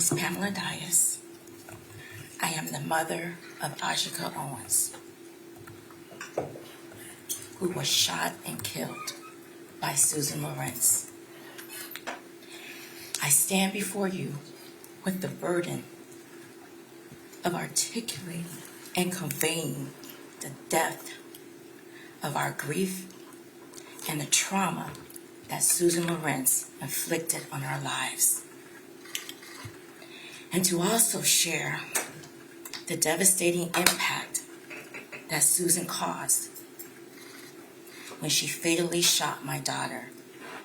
is Pamela Dias. I am the mother of Ajike Owens, who was shot and killed by Susan Lorincz. I stand before you with the burden of articulating and conveying the depth of our grief and the trauma that Susan Lorincz inflicted on our lives. And to also share the devastating impact that Susan caused when she fatally shot my daughter,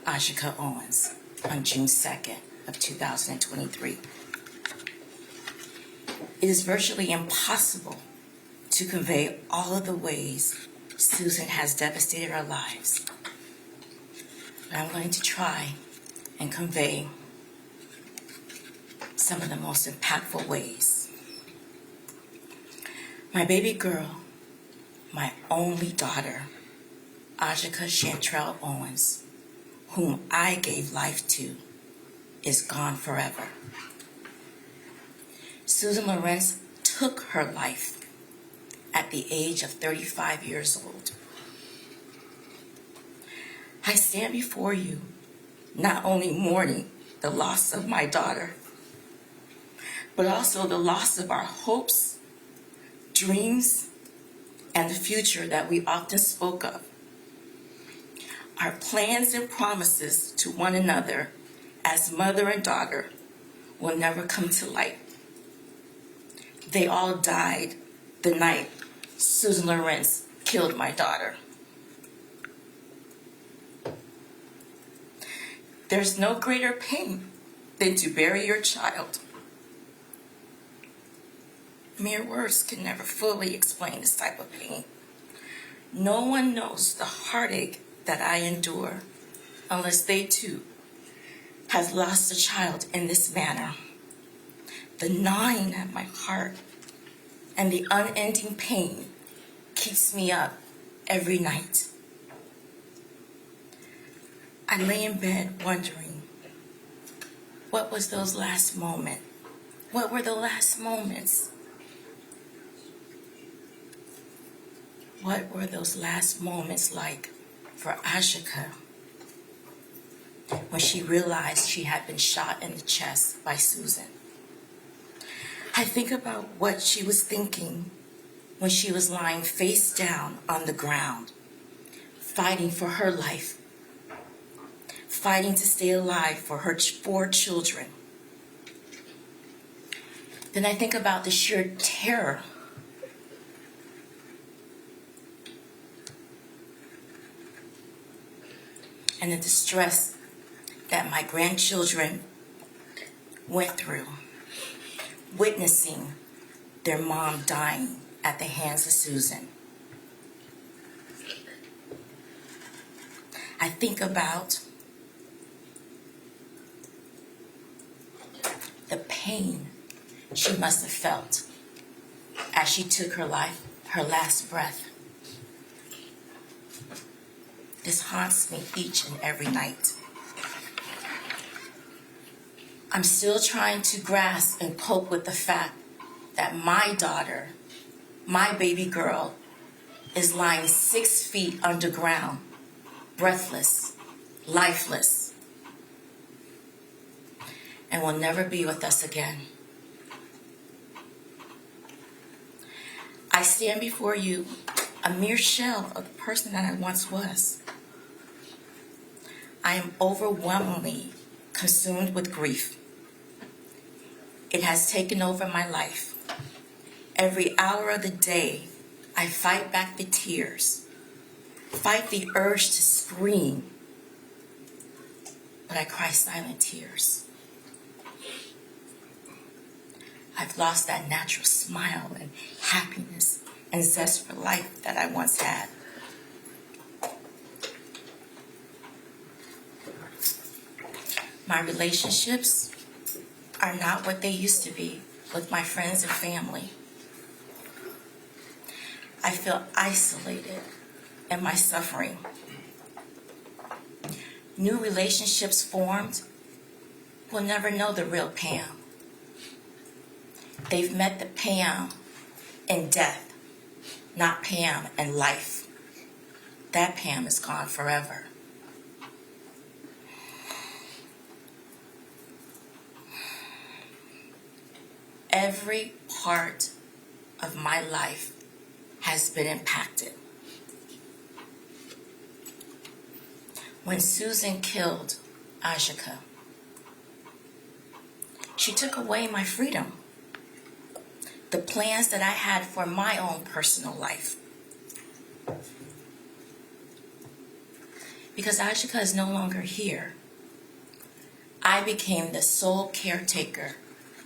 Ajike Owens, on June 2nd of 2023. It is virtually impossible to convey all of the ways Susan has devastated our lives. But I'm going to try and convey some of the most impactful ways. My baby girl, my only daughter, Ajike Chantrell Owens, whom I gave life to, is gone forever. Susan Lorincz took her life at the age of 35 years old. I stand before you not only mourning the loss of my daughter, but also the loss of our hopes, dreams, and the future that we often spoke of. Our plans and promises to one another as mother and daughter will never come to light. They all died the night Susan Lorincz killed my daughter. There's no greater pain than to bury your child. Mere words can never fully explain this type of pain. No one knows the heartache that I endure unless they too have lost a child in this manner. The gnawing at my heart and the unending pain keeps me up every night. I lay in bed wondering, what was those last moments? What were the last moments? What were those last moments like for Ajike when she realized she had been shot in the chest by Susan? I think about what she was thinking when she was lying face down on the ground, fighting for her life, fighting to stay alive for her 4 children. Then I think about the sheer terror and the distress that my grandchildren went through, witnessing their mom dying at the hands of Susan. I think about the pain she must have felt as she took her life, her last breath. This haunts me each and every night. I'm still trying to grasp and cope with the fact that my daughter, my baby girl, is lying 6 feet underground, breathless, lifeless, and will never be with us again. I stand before you, a mere shell of the person that I once was. I am overwhelmingly consumed with grief. It has taken over my life. Every hour of the day, I fight back the tears, fight the urge to scream, but I cry silent tears. I've lost that natural smile and happiness and zest for life that I once had. My relationships are not what they used to be with my friends and family. I feel isolated in my suffering. New relationships formed will never know the real Pam. They've met the Pam in death, not Pam in life. That Pam is gone forever. Every part of my life has been impacted. When Susan killed Ajike, she took away my freedom, the plans that I had for my own personal life. Because Ajike is no longer here, I became the sole caretaker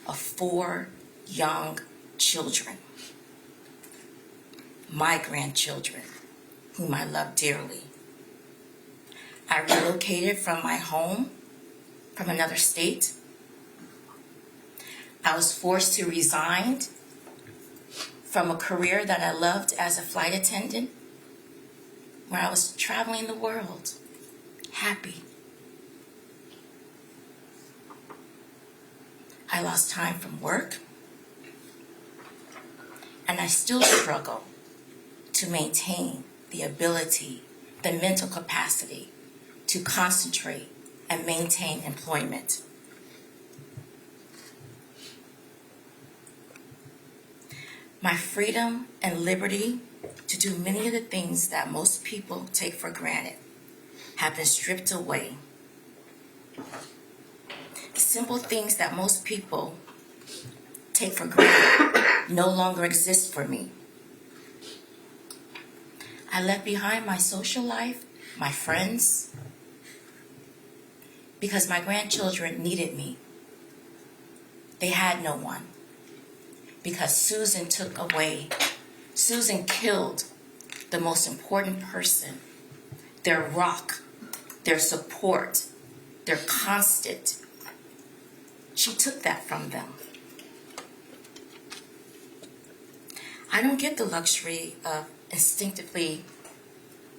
of 4 young children, my grandchildren, whom I love dearly. I relocated from my home, from another state. I was forced to resign from a career that I loved as a flight attendant, where I was traveling the world, happy. I lost time from work, and I still struggle to maintain the ability, the mental capacity to concentrate and maintain employment. My freedom and liberty to do many of the things that most people take for granted have been stripped away. The simple things that most people take for granted no longer exist for me. I left behind my social life, my friends, because my grandchildren needed me. They had no one. Because Susan killed the most important person, their rock, their support, their constant. She took that from them. I don't get the luxury of instinctively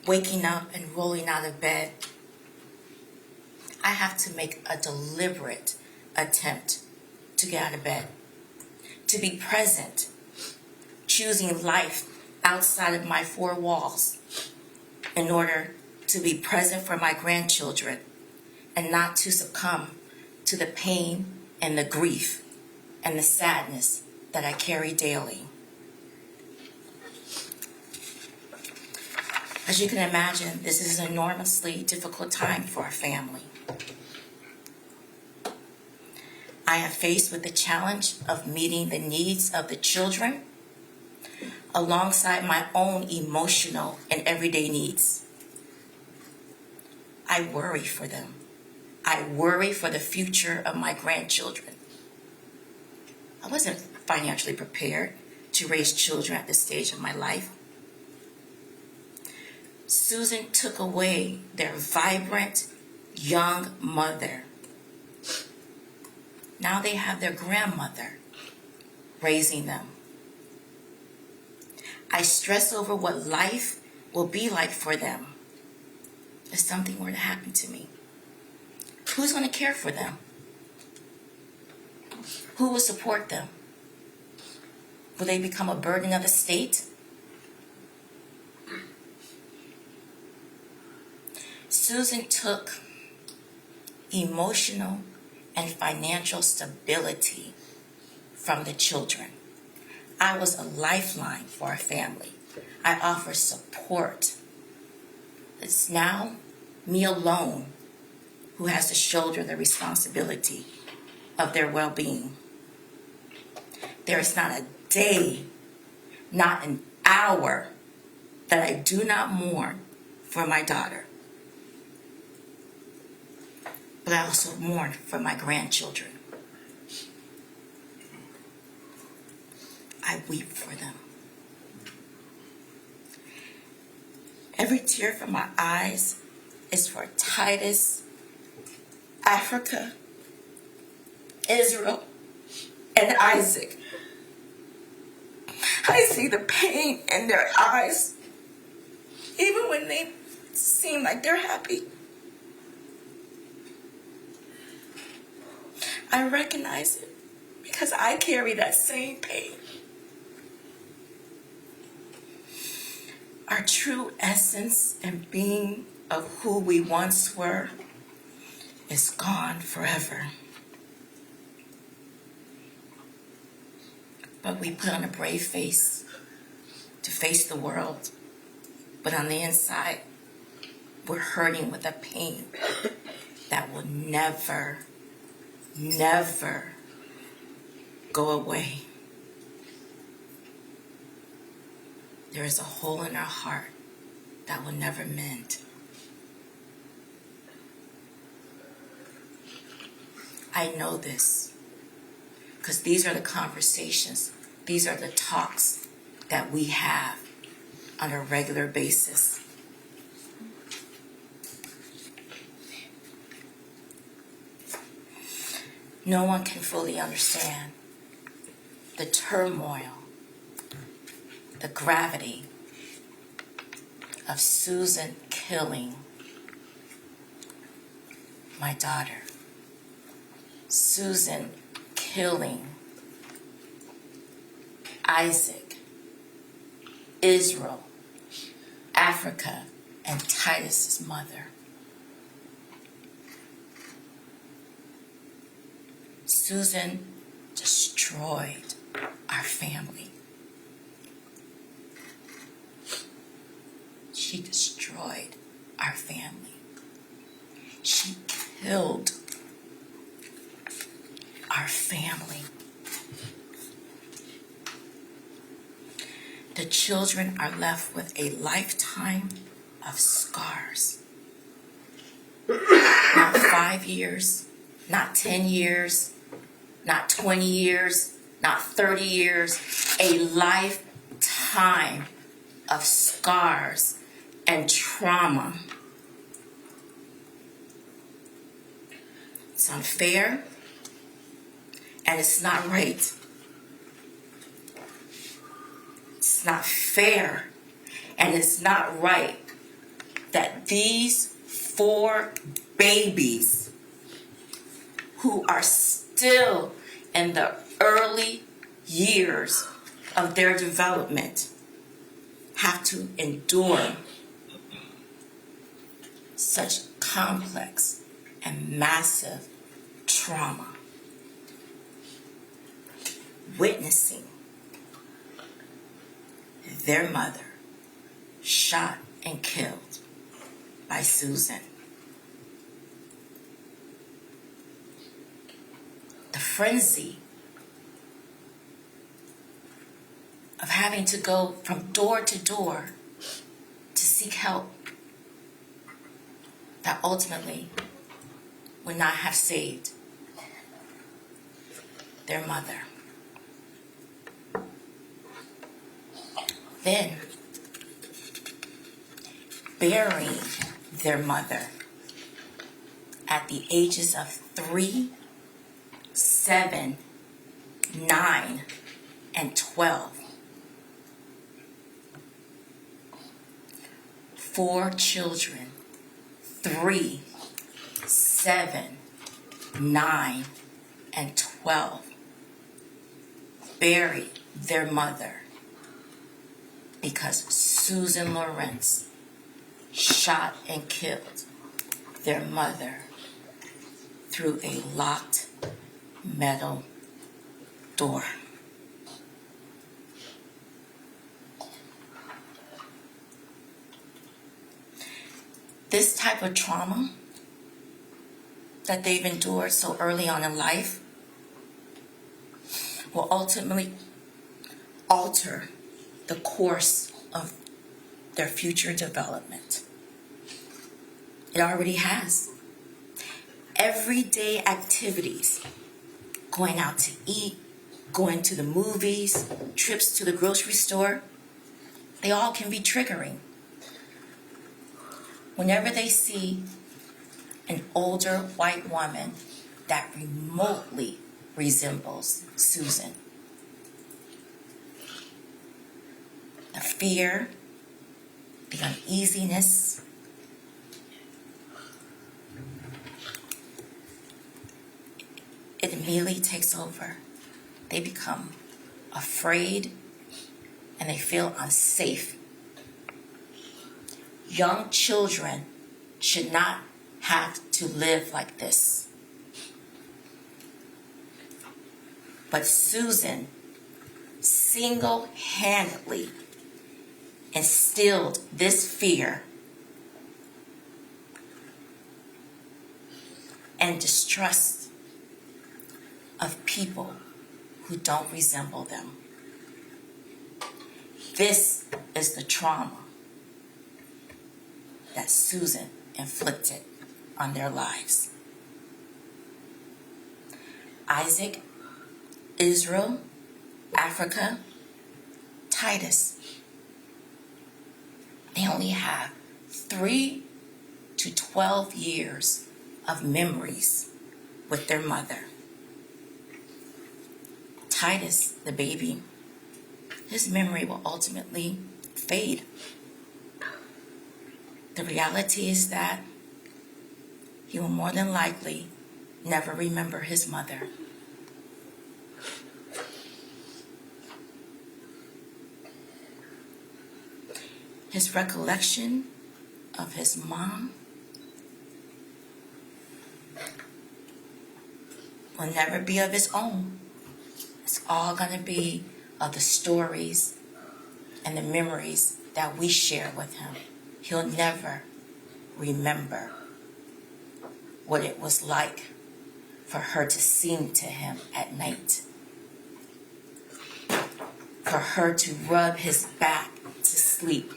waking up and rolling out of bed. I have to make a deliberate attempt to get out of bed, to be present, choosing life outside of my 4 walls in order to be present for my grandchildren and not to succumb to the pain and the grief and the sadness that I carry daily. As you can imagine, this is an enormously difficult time for our family. I am faced with the challenge of meeting the needs of the children alongside my own emotional and everyday needs. I worry for them. I worry for the future of my grandchildren. I wasn't financially prepared to raise children at this stage of my life. Susan took away their vibrant young mother. Now they have their grandmother raising them. I stress over what life will be like for them if something were to happen to me. Who's going to care for them? Who will support them? Will they become a burden of the state? Susan took emotional and financial stability from the children. I was a lifeline for our family. I offer support. It's now me alone who has to shoulder the responsibility of their well-being. There is not a day, not an hour that I do not mourn for my daughter. But I also mourn for my grandchildren. I weep for them. Every tear from my eyes is for Titus, Africa, Israel, and Isaac. I see the pain in their eyes, even when they seem like they're happy. I recognize it because because I carry that same pain. Our true essence and being of who we once were is gone forever. But we put on a brave face to face the world. But on the inside, we're hurting with a pain that will never, never go away. There is a hole in our heart that will never mend. I know this because these are the conversations, these are the talks that we have on a regular basis. No one can fully understand the turmoil, the gravity of Susan killing my daughter. Susan killing Isaac, Israel, Africa, and Titus's mother. Susan destroyed our family. She destroyed our family. She killed our family. The children are left with a lifetime of scars. Not 5 years, not 10 years, not 20 years, not 30 years, a lifetime of scars and trauma. It's unfair and it's not right. It's not fair and it's not right that these 4 babies who are still in the early years of their development have to endure such complex and massive trauma. Witnessing their mother shot and killed by Susan. The frenzy of having to go from door to door to seek help that ultimately would not have saved their mother. Then burying their mother at the ages of 3, 7, 9, and 12. 4 children, 3, 7, 9, and 12, buried their mother because Susan Lorincz shot and killed their mother through a locked metal door. This type of trauma that they've endured so early on in life will ultimately alter the course of their future development. It already has. Everyday activities, going out to eat, going to the movies, trips to the grocery store, they all can be triggering. Whenever they see an older white woman that remotely resembles Susan, the fear, the uneasiness, it immediately takes over. they become afraid and they feel unsafe. Young children should not have to live like this. But Susan single-handedly instilled this fear and distrust of people who don't resemble them. This is the trauma that Susan inflicted on their lives. Isaac, Israel, Africa, Titus. They only have 3 to 12 years of memories with their mother. Titus, the baby, his memory will ultimately fade. The reality is that he will more than likely never remember his mother. His recollection of his mom will never be of his own. It's all going to be of the stories and the memories that we share with him. He'll never remember what it was like for her to sing to him at night, for her to rub his back to sleep.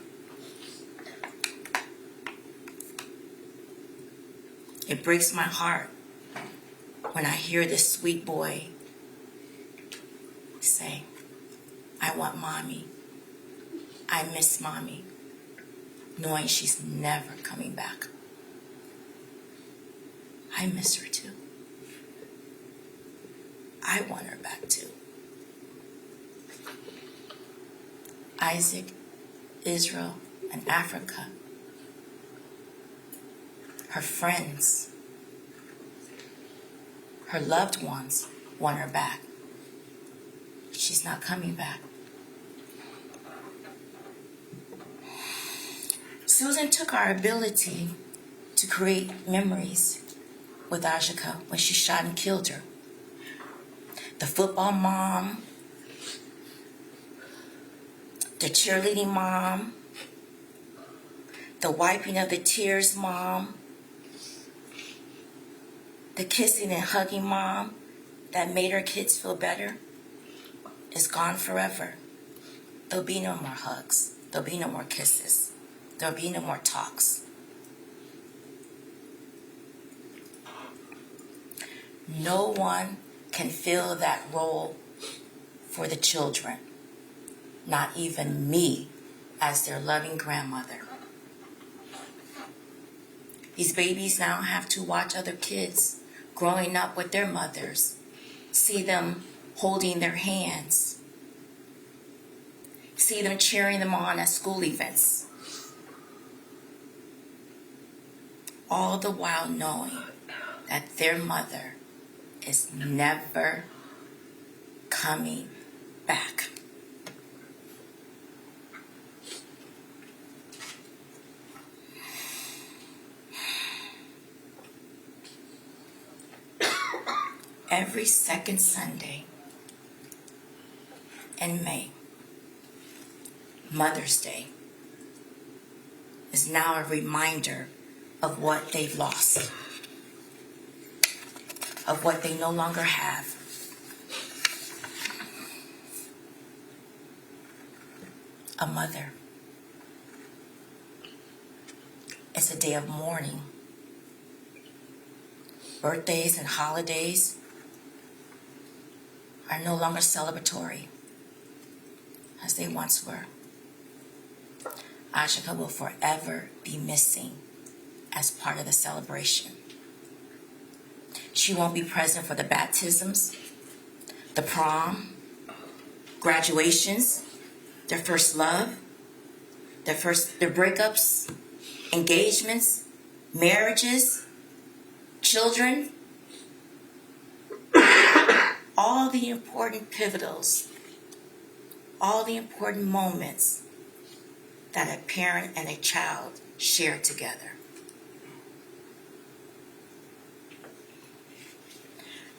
It breaks my heart when I hear this sweet boy say, "I want mommy. I miss mommy," knowing she's never coming back. I miss her too. I want her back too. Isaac, Israel, and Africa. Her friends, her loved ones want her back. She's not coming back. Susan took our ability to create memories with Ajike when she shot and killed her. The football mom, the cheerleading mom, the wiping of the tears mom, the kissing and hugging mom that made her kids feel better is gone forever. There'll be no more hugs. There'll be no more kisses. There'll be no more talks. No one can fill that role for the children, not even me as their loving grandmother. These babies now have to watch other kids growing up with their mothers, see them holding their hands, see them cheering them on at school events, all the while knowing that their mother is never coming back. Every second Sunday in May, Mother's Day, is now a reminder of what they've lost, of what they no longer have. A mother. It's a day of mourning. Birthdays and holidays are no longer celebratory as they once were. Ajike will forever be missing as part of the celebration. She won't be present for the baptisms, the prom, graduations, their first love, their breakups, engagements, marriages, children. all the important pivotals, all the important moments that a parent and a child share together.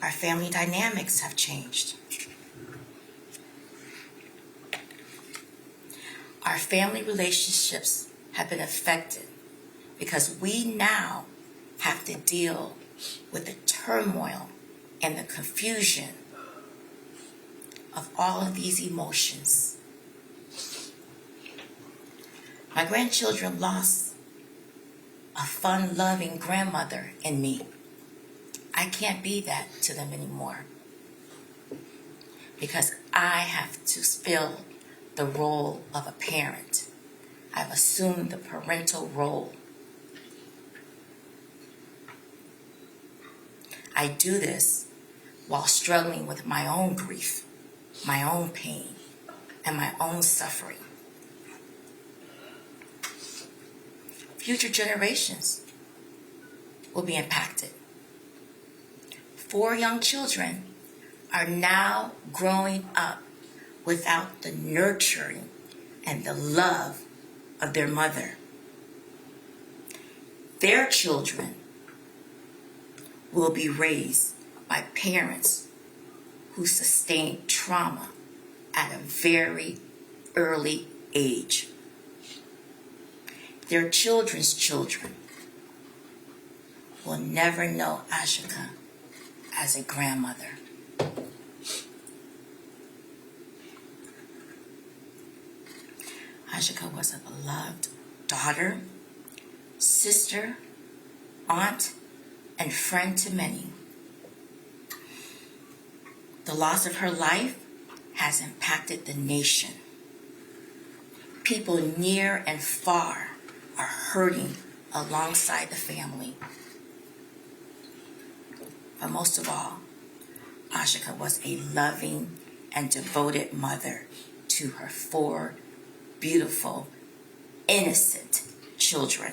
Our family dynamics have changed. Our family relationships have been affected because we now have to deal with the turmoil and the confusion of all of these emotions. My grandchildren lost a fun-loving grandmother in me. I can't be that to them anymore because I have to fill the role of a parent. I've assumed the parental role. I do this while struggling with my own grief, my own pain, and my own suffering. Future generations will be impacted. 4 young children are now growing up without the nurturing and the love of their mother. Their children will be raised by parents who sustained trauma at a very early age. Their children's children will never know Ajike as a grandmother. Ajike was a beloved daughter, sister, aunt, and friend to many. The loss of her life has impacted the nation. People near and far are hurting alongside the family. But most of all, Ajike was a loving and devoted mother to her 4 beautiful, innocent children.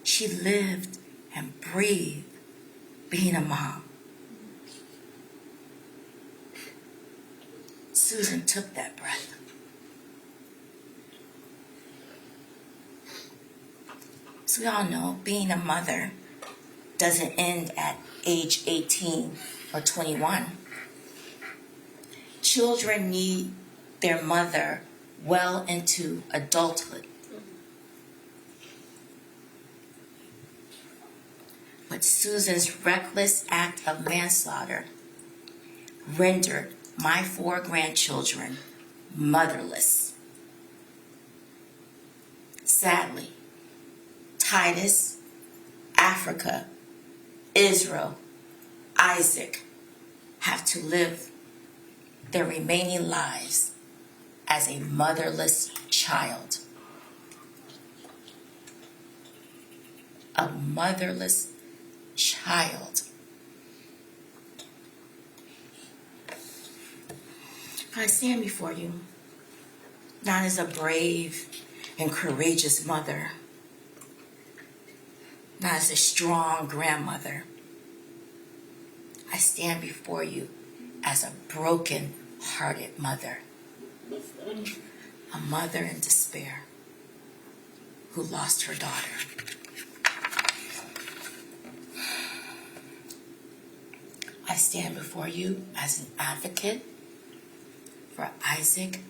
She lived and breathed being a mom. Susan took that breath. So we all know being a mother doesn't end at age 18 or 21. Children need their mother well into adulthood. But Susan's reckless act of manslaughter rendered my 4 grandchildren motherless. Sadly, Titus, Africa, Israel, Isaac have to live their remaining lives as a motherless child. A motherless child. I stand before you not as a brave and courageous mother, not as a strong grandmother. I stand before you as a broken-hearted mother, a mother in despair who lost her daughter. I stand before you as an advocate for Isaac,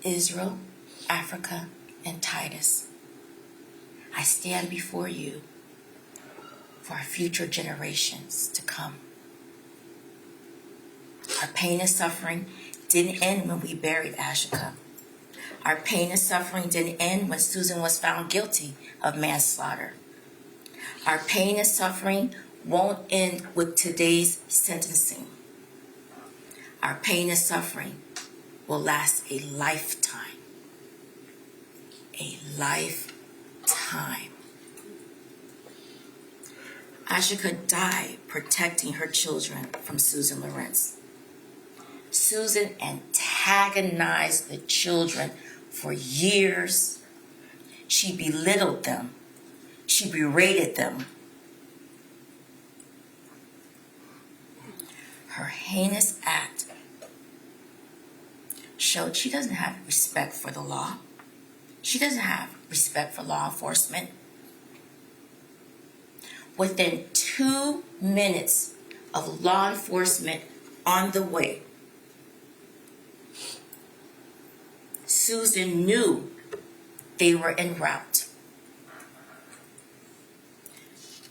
Israel, Africa, and Titus. I stand before you for our future generations to come. Our pain and suffering didn't end when we buried Ajike. Our pain and suffering didn't end when Susan was found guilty of manslaughter. Our pain and suffering won't end with today's sentencing. Our pain and suffering will last a lifetime. A lifetime. Ajike died protecting her children from Susan Lorincz. Susan antagonized the children for years. She belittled them. She berated them. Her heinous act showed she doesn't have respect for the law. She doesn't have respect for law enforcement. Within 2 minutes of law enforcement on the way, Susan knew they were en route.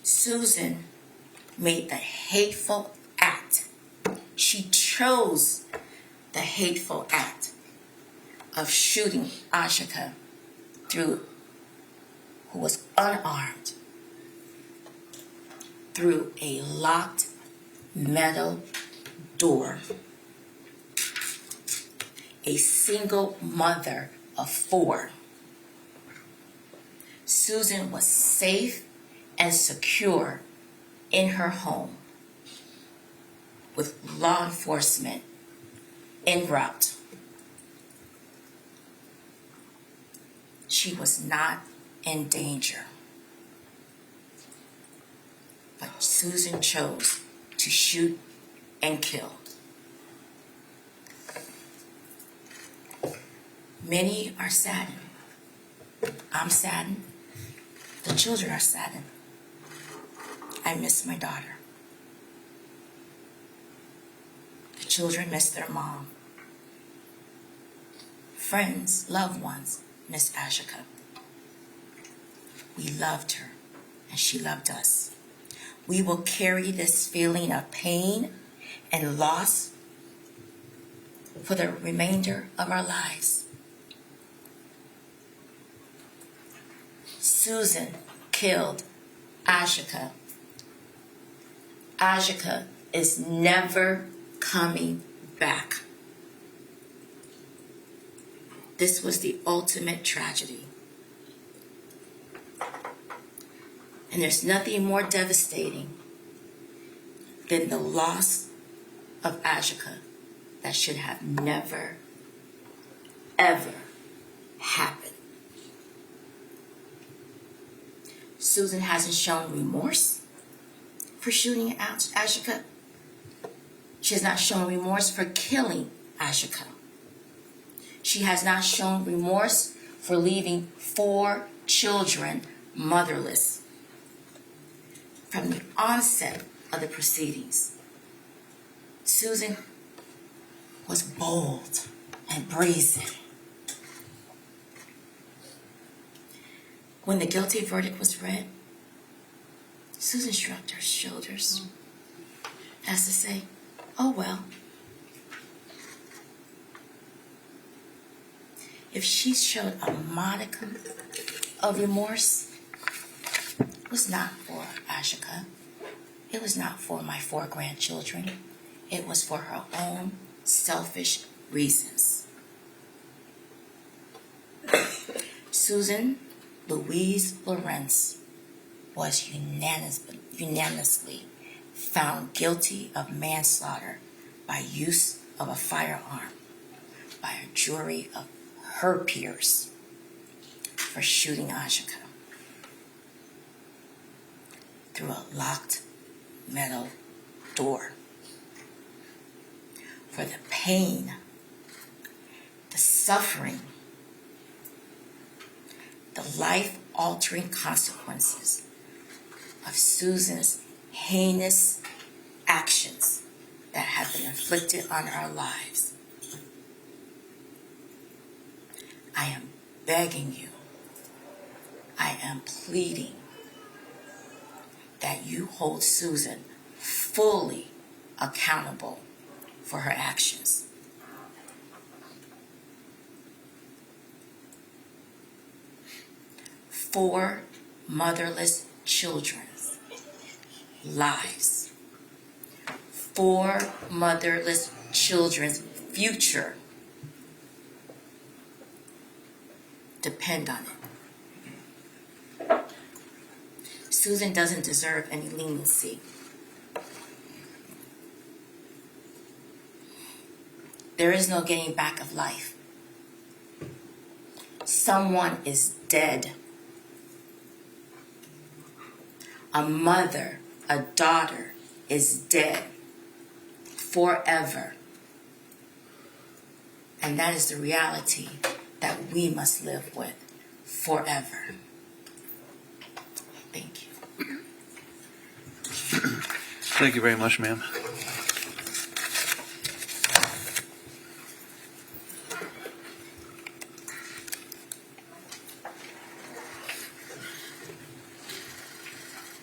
Susan made the hateful act. She chose the hateful act of shooting Ajike who was unarmed, through a locked metal door. A single mother of 4. Susan was safe and secure in her home with law enforcement en route. She was not in danger. But Susan chose to shoot and kill. Many are saddened. I'm saddened. The children are saddened. I miss my daughter. The children miss their mom. Friends, loved ones miss Ajike. We loved her, and she loved us. We will carry this feeling of pain and loss for the remainder of our lives. Susan killed Ajike. Ajike is never coming back. This was the ultimate tragedy. And there's nothing more devastating than the loss of Ajike that should have never, ever happened. Susan hasn't shown remorse for shooting Ajike. She has not shown remorse for killing Ajike. She has not shown remorse for leaving 4 children motherless. From the onset of the proceedings, Susan was bold and brazen. When the guilty verdict was read, Susan shrugged her shoulders as to say, oh well. If she showed a modicum of remorse, it was not for Ajike. It was not for my 4 grandchildren. It was for her own selfish reasons. Susan Louise Lorincz was unanimously found guilty of manslaughter by use of a firearm by a jury of her peers for shooting Ajike through a locked metal door. For the pain, the suffering, the life-altering consequences of Susan's heinous actions that have been inflicted on our lives. I am begging you, I am pleading that you hold Susan fully accountable for her actions. Four motherless children's lives. 4 motherless children's future depend on it. Susan doesn't deserve any leniency. There is no getting back of life. Someone is dead. A mother, a daughter is dead forever. And that is the reality that we must live with forever. Thank you. Thank you very much, ma'am.